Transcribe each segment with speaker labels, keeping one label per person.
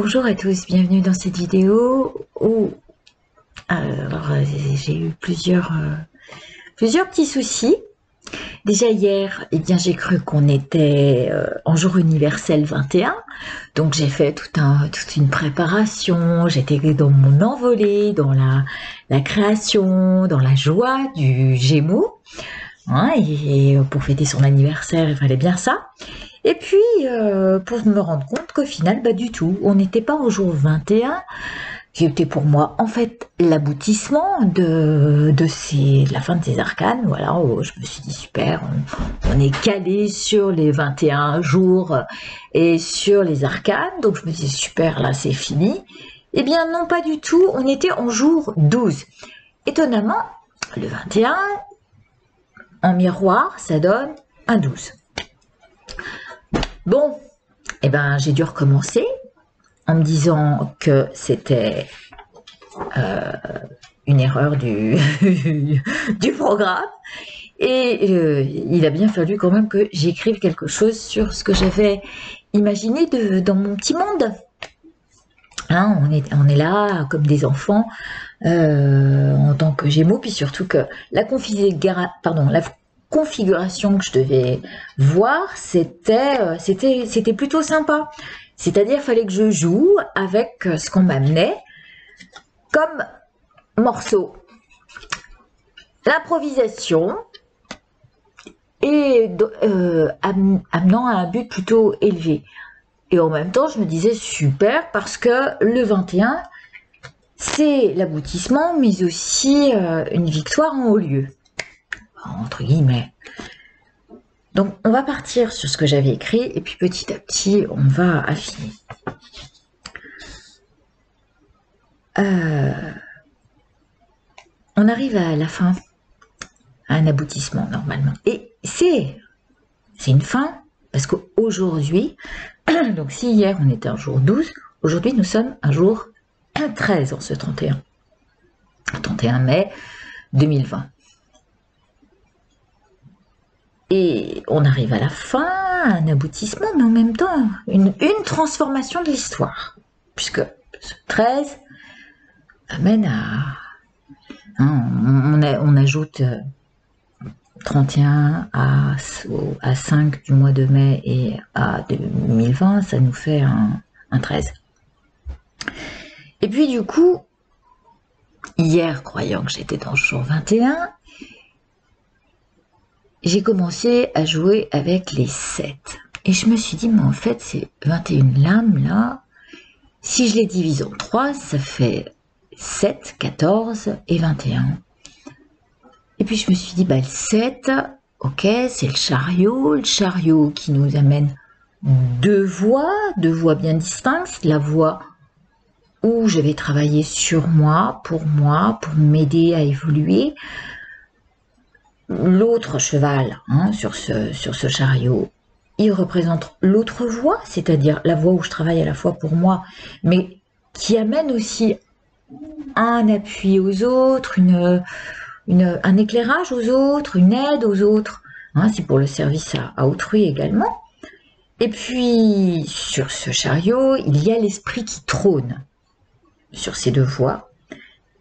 Speaker 1: Bonjour à tous, bienvenue dans cette vidéo où j'ai eu plusieurs petits soucis. Déjà hier, eh bien j'ai cru qu'on était en jour universel 21, donc j'ai fait toute une préparation, j'étais dans mon envolée, dans la création, dans la joie du Gémeaux, hein, et pour fêter son anniversaire, il fallait bien ça. Et puis, pour me rendre compte qu'au final, du tout, on n'était pas au jour 21, qui était pour moi, en fait, l'aboutissement de la fin de ces arcanes. Voilà, où je me suis dit, super, on est calé sur les 21 jours et sur les arcanes. Donc, je me dis, super, là, c'est fini. Eh bien, non, pas du tout, on était en jour 12. Étonnamment, le 21, en miroir, ça donne un 12. Bon, eh ben, j'ai dû recommencer en me disant que c'était une erreur du programme. Et il a bien fallu quand même que j'écrive quelque chose sur ce que j'avais imaginé dans mon petit monde. Hein, on est là comme des enfants en tant que Gémeaux, puis surtout que la configuration que je devais voir, c'était plutôt sympa. C'est-à-dire, il fallait que je joue avec ce qu'on m'amenait comme morceau. L'improvisation et amenant à un but plutôt élevé. Et en même temps, je me disais super parce que le 21, c'est l'aboutissement, mais aussi une victoire en haut lieu. Entre guillemets. Donc, on va partir sur ce que j'avais écrit et puis petit à petit, on va affiner. On arrive à la fin, à un aboutissement normalement. Et c'est une fin parce qu'aujourd'hui, donc si hier on était un jour 12, aujourd'hui nous sommes un jour 13 en ce 31 mai 2020. Et on arrive à la fin, à un aboutissement, mais en même temps, une transformation de l'histoire. Puisque ce 13 amène à... Hein, on ajoute 31 à 5 du mois de mai et à 2020, ça nous fait un 13. Et puis du coup, hier, croyant que j'étais dans le jour 21, j'ai commencé à jouer avec les 7. Et je me suis dit, mais en fait, ces 21 lames là, si je les divise en 3, ça fait 7, 14 et 21. Et puis je me suis dit, le 7, ok, c'est le chariot qui nous amène deux voies bien distinctes. La voie où je vais travailler sur moi, pour m'aider à évoluer. L'autre cheval sur ce chariot, il représente l'autre voie, c'est-à-dire la voie où je travaille à la fois pour moi, mais qui amène aussi un appui aux autres, un éclairage aux autres, une aide aux autres. C'est pour le service à autrui également. Et puis, sur ce chariot, il y a l'esprit qui trône sur ces deux voies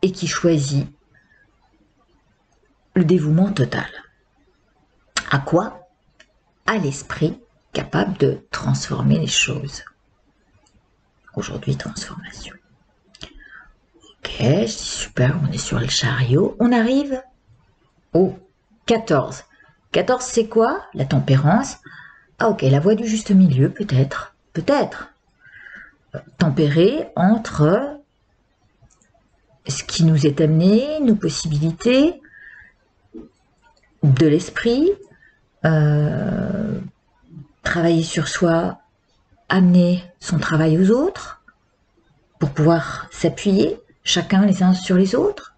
Speaker 1: et qui choisit le dévouement total. À quoi? À l'esprit capable de transformer les choses. Aujourd'hui, transformation. Ok, je dis super, on est sur le chariot. On arrive au 14. 14, c'est quoi? La tempérance. Ah ok, la voie du juste milieu, peut-être. Peut-être. Tempérer entre ce qui nous est amené, nos possibilités, de l'esprit, travailler sur soi, amener son travail aux autres, pour pouvoir s'appuyer, chacun les uns sur les autres.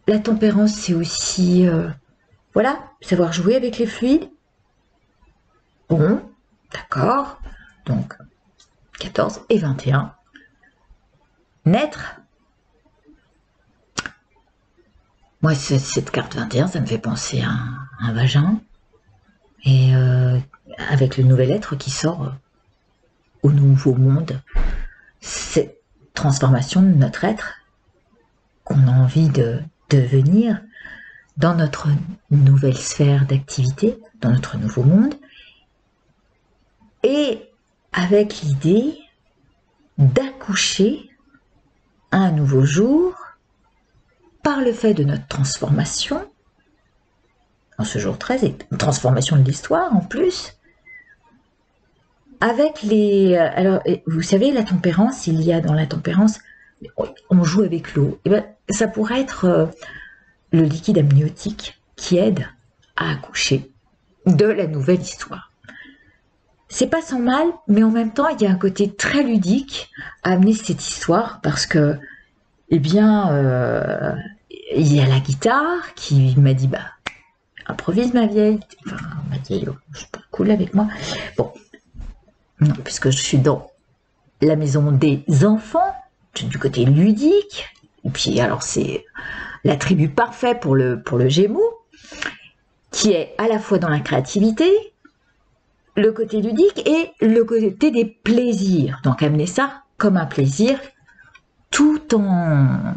Speaker 1: La tempérance, c'est aussi, savoir jouer avec les fluides. Bon, d'accord, donc 14 et 21. Naître. Moi, cette carte 21, ça me fait penser à un vagin. Et avec le nouvel être qui sort au nouveau monde, cette transformation de notre être qu'on a envie de devenir dans notre nouvelle sphère d'activité, dans notre nouveau monde, et avec l'idée d'accoucher un nouveau jour par le fait de notre transformation, en ce jour 13, et une transformation de l'histoire en plus, avec les... Alors, vous savez, la tempérance, il y a dans la tempérance, on joue avec l'eau. Et ben, ça pourrait être le liquide amniotique qui aide à accoucher de la nouvelle histoire. C'est pas sans mal, mais en même temps, il y a un côté très ludique à amener cette histoire parce que, eh bien, il y a la guitare qui m'a dit, bah, improvise ma vieille. Enfin, ma vieille, je suis pas cool avec moi. Bon, non, puisque je suis dans la maison des enfants, du côté ludique, et puis alors c'est l'attribut parfait pour le Gémeaux, qui est à la fois dans la créativité, le côté ludique et le côté des plaisirs. Donc amener ça comme un plaisir tout en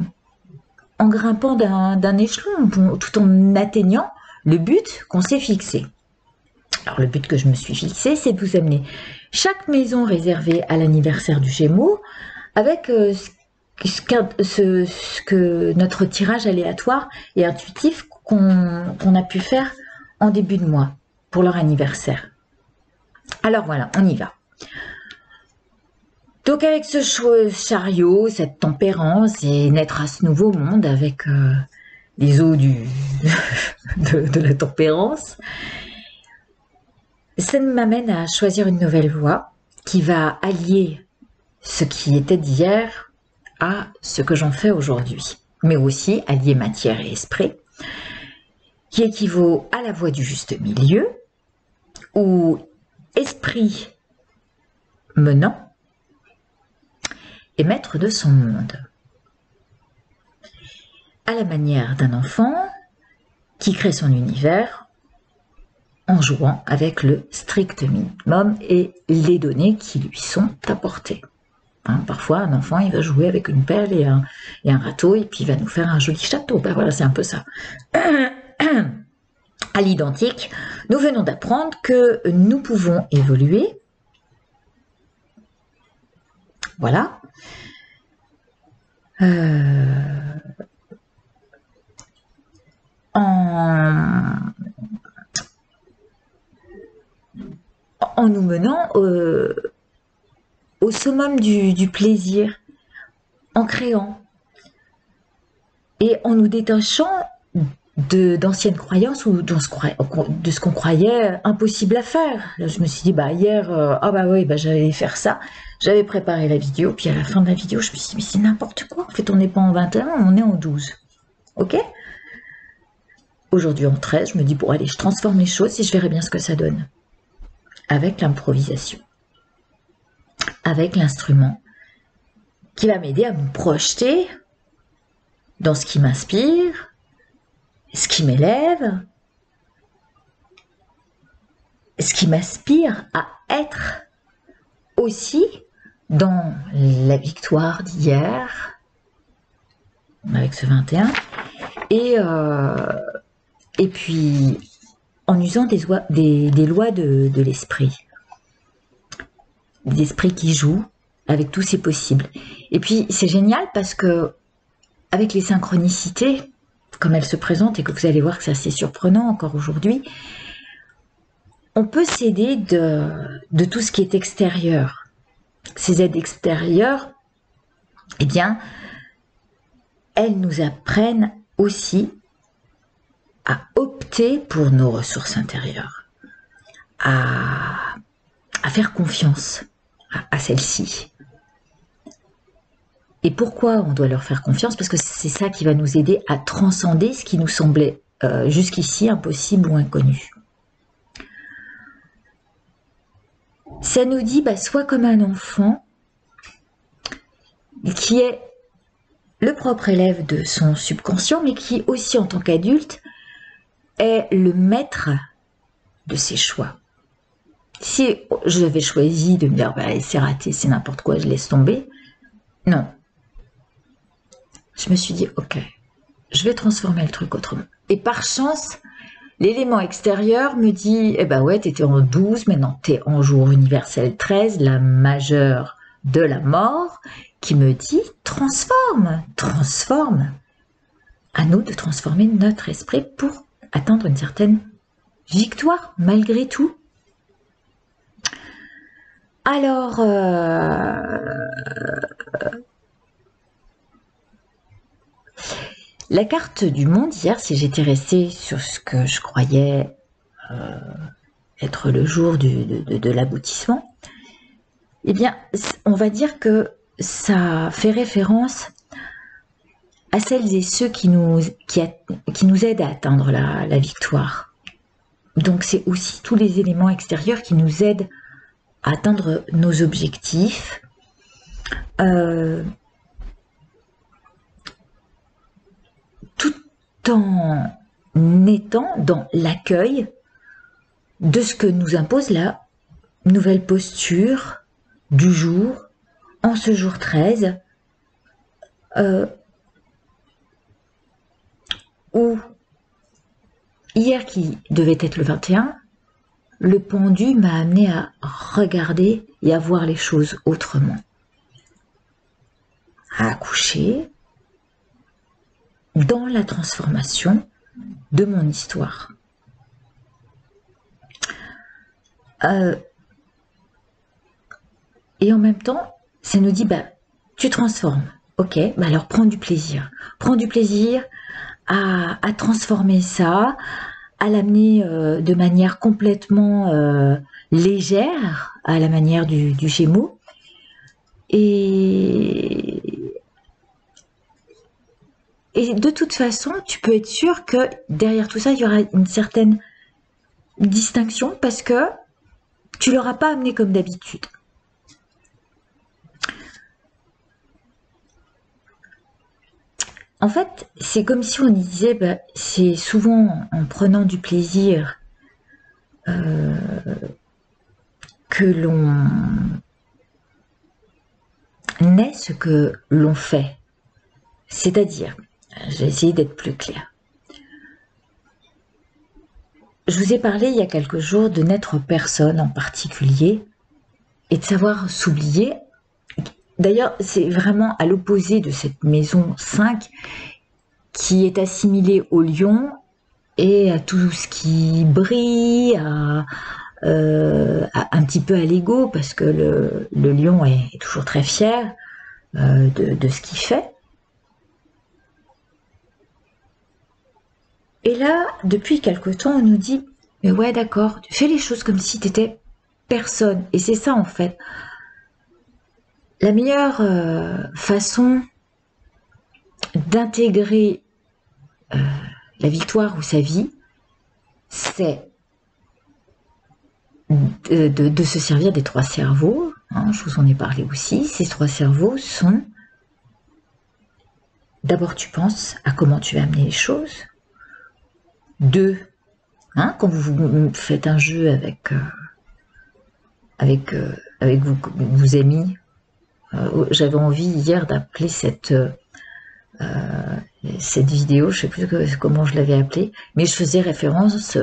Speaker 1: grimpant d'un échelon, tout en atteignant le but qu'on s'est fixé. Alors le but que je me suis fixé, c'est de vous amener chaque maison réservée à l'anniversaire du Gémeaux avec ce que notre tirage aléatoire et intuitif qu'on a pu faire en début de mois pour leur anniversaire. Alors voilà, on y va. Donc avec ce chariot, cette tempérance et naître à ce nouveau monde avec les eaux de la tempérance, ça m'amène à choisir une nouvelle voie qui va allier ce qui était d'hier à ce que j'en fais aujourd'hui, mais aussi allier matière et esprit, qui équivaut à la voie du juste milieu, où esprit menant et maître de son monde, à la manière d'un enfant qui crée son univers en jouant avec le strict minimum et les données qui lui sont apportées. Hein, parfois, un enfant, il va jouer avec une pelle et un râteau, et puis il va nous faire un joli château. Ben voilà, c'est un peu ça. À l'identique, nous venons d'apprendre que nous pouvons évoluer. Voilà. En nous menant au summum du plaisir, en créant et en nous détachant d'anciennes croyances ou de ce qu'on croyait impossible à faire. Là, je me suis dit, bah hier, oui, j'allais faire ça, j'avais préparé la vidéo, puis à la fin de la vidéo, je me suis dit, mais c'est n'importe quoi, en fait on n'est pas en 21, on est en 12, ok? Aujourd'hui en 13, je me dis, bon allez, je transforme les choses et je verrai bien ce que ça donne. Avec l'improvisation, avec l'instrument qui va m'aider à me projeter dans ce qui m'inspire, ce qui m'élève, ce qui m'aspire à être aussi dans la victoire d'hier, avec ce 21, et puis en usant des lois de l'esprit. L'esprit qui joue avec tous ses possibles. Et puis c'est génial parce que avec les synchronicités, comme elles se présentent et que vous allez voir que c'est assez surprenant encore aujourd'hui, on peut s'aider de tout ce qui est extérieur. Ces aides extérieures, eh bien, elles nous apprennent aussi à opter pour nos ressources intérieures, à faire confiance à celles-ci. Et pourquoi on doit leur faire confiance? Parce que c'est ça qui va nous aider à transcender ce qui nous semblait jusqu'ici impossible ou inconnu. Ça nous dit, sois comme un enfant qui est le propre élève de son subconscient, mais qui aussi en tant qu'adulte est le maître de ses choix. Si j'avais choisi de me dire, bah, c'est raté, c'est n'importe quoi, je laisse tomber. Non. Je me suis dit, ok, je vais transformer le truc autrement. Et par chance, l'élément extérieur me dit, eh ben ouais, t'étais en 12, maintenant t'es en jour universel 13, la majeure de la mort, qui me dit, transforme, transforme. À nous de transformer notre esprit pour atteindre une certaine victoire, malgré tout. Alors, la carte du monde hier, si j'étais restée sur ce que je croyais être le jour de l'aboutissement, eh bien, on va dire que ça fait référence à celles et ceux qui nous aident à atteindre la victoire. Donc, c'est aussi tous les éléments extérieurs qui nous aident à atteindre nos objectifs. Tout en étant dans l'accueil de ce que nous impose la nouvelle posture du jour, en ce jour 13, où hier qui devait être le 21, le pendu m'a amené à regarder et à voir les choses autrement, à accoucher dans la transformation de mon histoire. Et en même temps, ça nous dit, bah, tu transformes. Ok, bah alors prends du plaisir. Prends du plaisir à transformer ça, à l'amener de manière complètement légère, à la manière du Gémeaux. Et de toute façon, tu peux être sûr que derrière tout ça, il y aura une certaine distinction parce que tu ne l'auras pas amené comme d'habitude. En fait, c'est comme si on disait, bah, c'est souvent en prenant du plaisir que l'on est ce que l'on fait. C'est-à-dire, je vais essayer d'être plus claire. Je vous ai parlé il y a quelques jours de n'être personne en particulier et de savoir s'oublier. D'ailleurs, c'est vraiment à l'opposé de cette maison 5 qui est assimilée au lion et à tout ce qui brille, un petit peu à l'ego, parce que le lion est toujours très fier de ce qu'il fait. Et là, depuis quelque temps, on nous dit, mais ouais, d'accord, tu fais les choses comme si tu étais personne. Et c'est ça, en fait. La meilleure façon d'intégrer la victoire ou sa vie, c'est de se servir des 3 cerveaux. Hein, je vous en ai parlé aussi. Ces 3 cerveaux sont, d'abord tu penses à comment tu vas amener les choses. 2, hein, quand vous faites un jeu avec vos amis, j'avais envie hier d'appeler cette vidéo, je ne sais plus comment je l'avais appelée, mais je faisais référence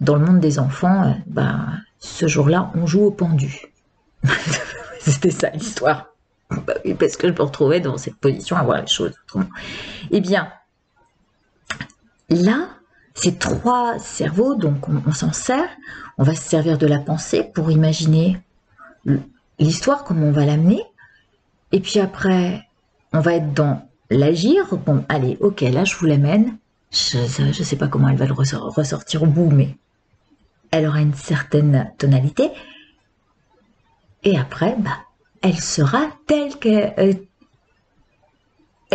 Speaker 1: dans le monde des enfants, ce jour-là, on joue au pendu. C'était ça l'histoire. Parce que je me retrouvais dans cette position à voir les choses autrement. Eh bien, là, ces 3 cerveaux, donc on s'en sert, on va se servir de la pensée pour imaginer l'histoire, comment on va l'amener. Et puis après, on va être dans l'agir. Bon, allez, ok, là, je vous l'amène. Je ne sais pas comment elle va le ressortir au bout, mais elle aura une certaine tonalité. Et après, elle sera telle qu'elle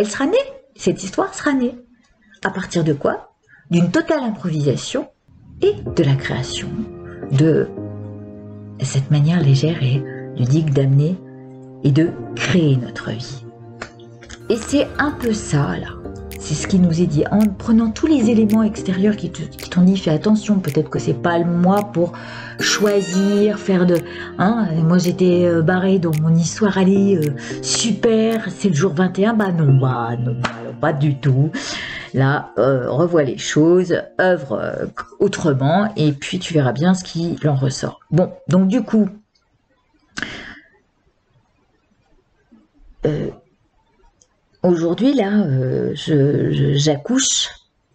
Speaker 1: sera née. Cette histoire sera née. À partir de quoi? D'une totale improvisation et de la création. De cette manière légère et ludique d'amener et de créer notre vie. Et c'est un peu ça, là. C'est ce qui nous est dit. En prenant tous les éléments extérieurs qui t'ont dit, fais attention, peut-être que c'est pas le mois pour choisir, faire de... Hein, moi j'étais barrée dans mon histoire, allez, super, c'est le jour 21, bah non, pas du tout. Là, revois les choses, œuvre autrement, et puis tu verras bien ce qui en ressort. Bon, donc du coup, aujourd'hui, là, j'accouche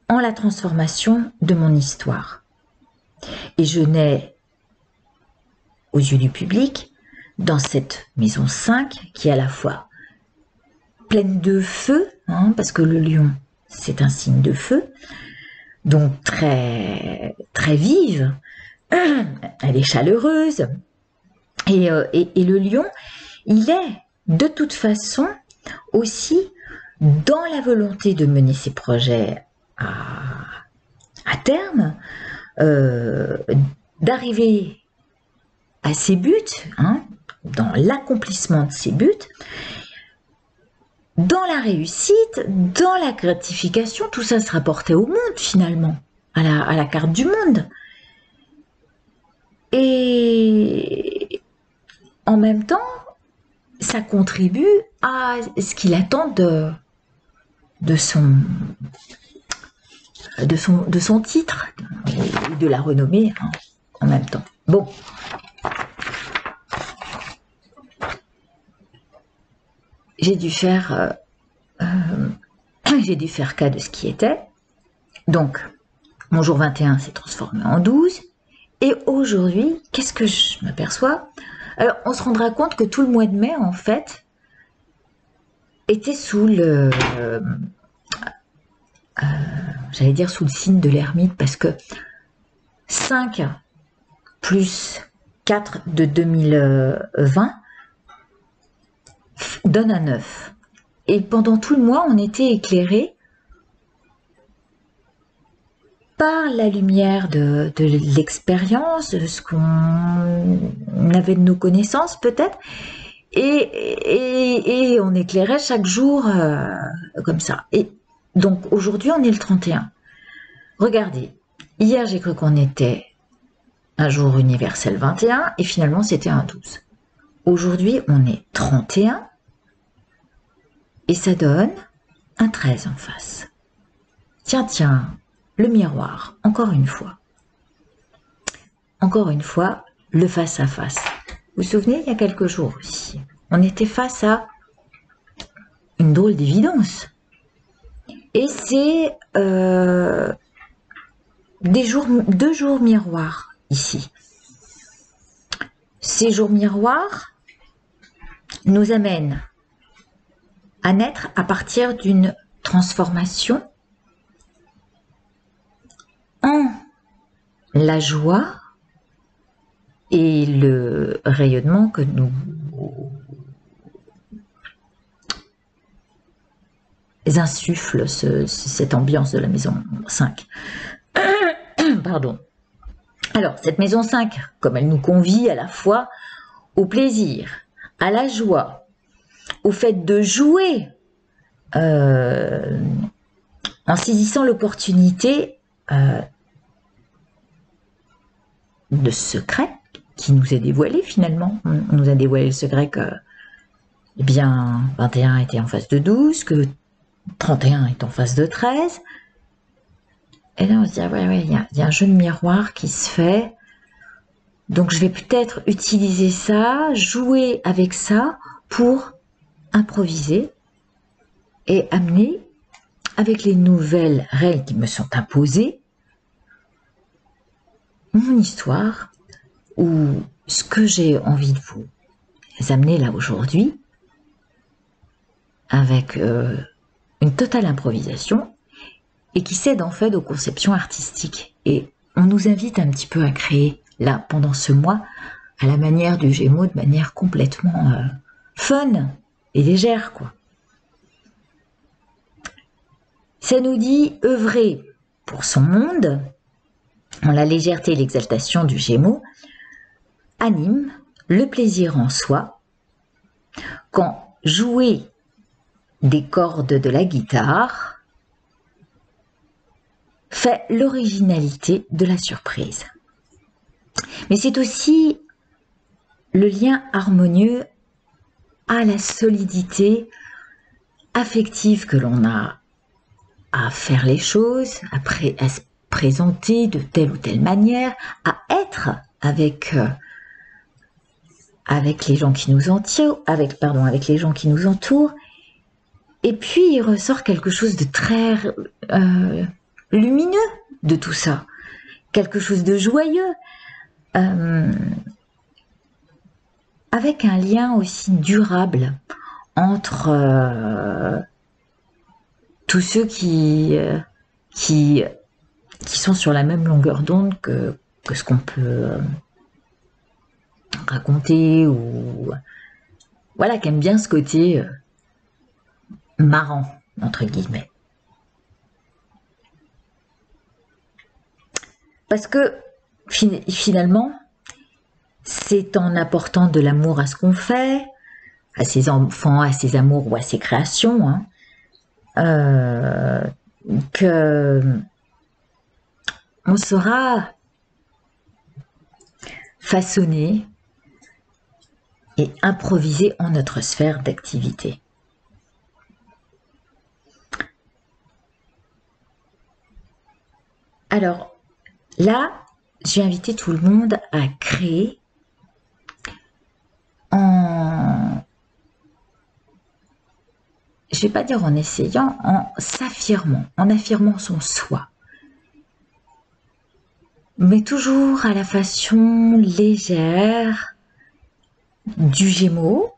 Speaker 1: en la transformation de mon histoire. Et je nais aux yeux du public dans cette maison 5 qui est à la fois pleine de feu, hein, parce que le lion, c'est un signe de feu, donc très, très vive, elle est chaleureuse. Et le lion, il est de toute façon aussi dans la volonté de mener ses projets à terme, d'arriver à ses buts, hein, dans l'accomplissement de ses buts, dans la réussite, dans la gratification, tout ça se rapportait au monde finalement, à la carte du monde. Et en même temps, ça contribue à ce qu'il attend de son titre et de la renommée, hein, en même temps. Bon. J'ai dû faire cas de ce qui était. Donc, mon jour 21 s'est transformé en 12. Et aujourd'hui, qu'est-ce que je m'aperçois? Alors, on se rendra compte que tout le mois de mai, en fait, était sous le... j'allais dire sous le signe de l'ermite, parce que 5 plus 4 de 2020 donne un 9. Et pendant tout le mois, on était éclairé par la lumière de l'expérience, de ce qu'on avait de nos connaissances peut-être, et on éclairait chaque jour comme ça. Et donc aujourd'hui, on est le 31. Regardez, hier j'ai cru qu'on était un jour universel 21, et finalement c'était un 12. Aujourd'hui, on est 31, et ça donne un 13 en face. Tiens, le miroir, encore une fois. Encore une fois, le face-à-face. Vous vous souvenez, il y a quelques jours aussi, on était face à une drôle d'évidence. Et c'est 2 jours miroirs ici. Ces jours miroirs nous amènent à naître à partir d'une transformation en la joie et le rayonnement que nous insuffle cette ambiance de la maison 5. Pardon. Alors, cette maison 5, comme elle nous convie à la fois au plaisir, à la joie, au fait de jouer en saisissant l'opportunité de secret qui nous est dévoilé finalement. On nous a dévoilé le secret que eh bien 21 était en face de 12, que 31 est en face de 13. Et là on se dit, ouais, il y a un jeu de miroir qui se fait. Donc je vais peut-être utiliser ça, jouer avec ça pour improviser et amener, avec les nouvelles règles qui me sont imposées, mon histoire ou ce que j'ai envie de vous amener là aujourd'hui avec une totale improvisation et qui cède en fait aux conceptions artistiques. Et on nous invite un petit peu à créer là pendant ce mois à la manière du Gémeaux, de manière complètement fun et légère quoi. Ça nous dit œuvrer pour son monde, en la légèreté et l'exaltation du Gémeaux, anime le plaisir en soi, quand jouer des cordes de la guitare fait l'originalité de la surprise. Mais c'est aussi le lien harmonieux à la solidité affective que l'on a à faire les choses, à se présenter de telle ou telle manière, à être avec les gens qui nous entourent, avec les gens qui nous entourent. Et puis il ressort quelque chose de très lumineux de tout ça, quelque chose de joyeux, avec un lien aussi durable entre tous ceux qui sont sur la même longueur d'onde que ce qu'on peut raconter, ou voilà, qui aiment bien ce côté marrant, entre guillemets. Parce que finalement, c'est en apportant de l'amour à ce qu'on fait, à ses enfants, à ses amours ou à ses créations, hein, que on sera façonné et improvisé en notre sphère d'activité. Alors là, j'ai invité tout le monde à créer je vais pas dire en essayant, en s'affirmant, en affirmant son soi. Mais toujours à la façon légère du Gémeaux,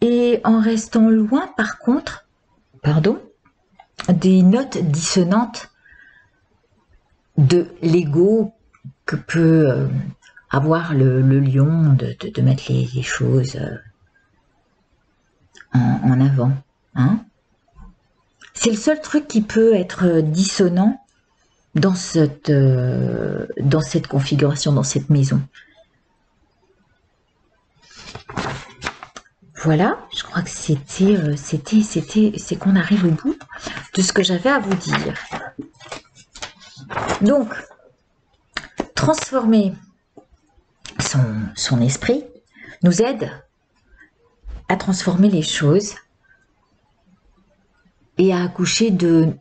Speaker 1: et en restant loin par contre, des notes dissonantes de l'ego que peut avoir le lion, de mettre les choses en avant. Hein. C'est le seul truc qui peut être dissonant dans cette configuration, dans cette maison. Voilà, je crois que c'est qu'on arrive au bout de ce que j'avais à vous dire. Donc, transformer son esprit nous aide à transformer les choses et à accoucher d'un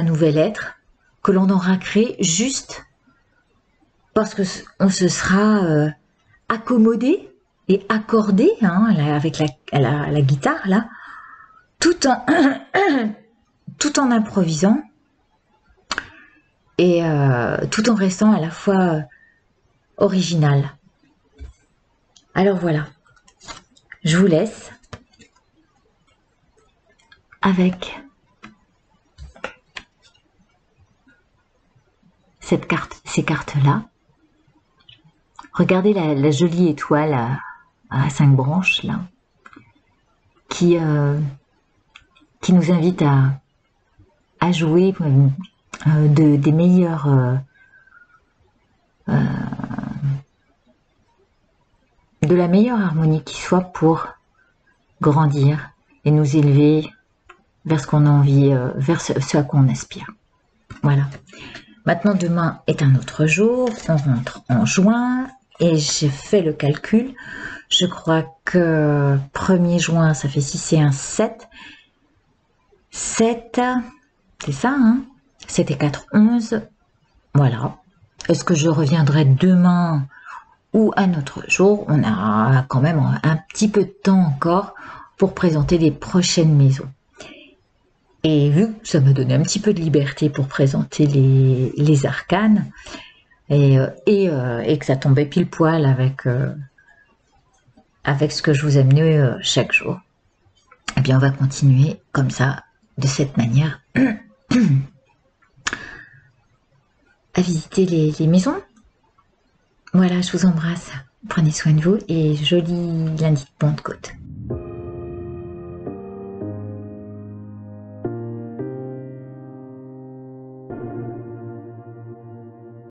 Speaker 1: nouvel être que l'on aura créé juste parce qu'on se sera accommodé et accordé, hein, avec la guitare là, tout en improvisant et tout en restant à la fois original. Alors voilà, je vous laisse avec ces cartes-là. Regardez la jolie étoile à 5 branches là, qui nous invite à jouer des meilleurs de la meilleure harmonie qui soit pour grandir et nous élever vers ce qu'on a envie, vers ce à quoi on aspire. Voilà. Maintenant, demain est un autre jour, on rentre en juin et j'ai fait le calcul. Je crois que 1er juin, ça fait 6 et 1, 7. 7, c'est ça, hein? 7 et 4, 11. Voilà. Est-ce que je reviendrai demain ou un autre jour? On a quand même un petit peu de temps encore pour présenter les prochaines maisons. Et vu que ça m'a donné un petit peu de liberté pour présenter les arcanes, et que ça tombait pile poil avec ce que je vous amenais chaque jour, eh bien on va continuer comme ça, de cette manière, à visiter les maisons. Voilà, je vous embrasse, prenez soin de vous et joli lundi de Pentecôte.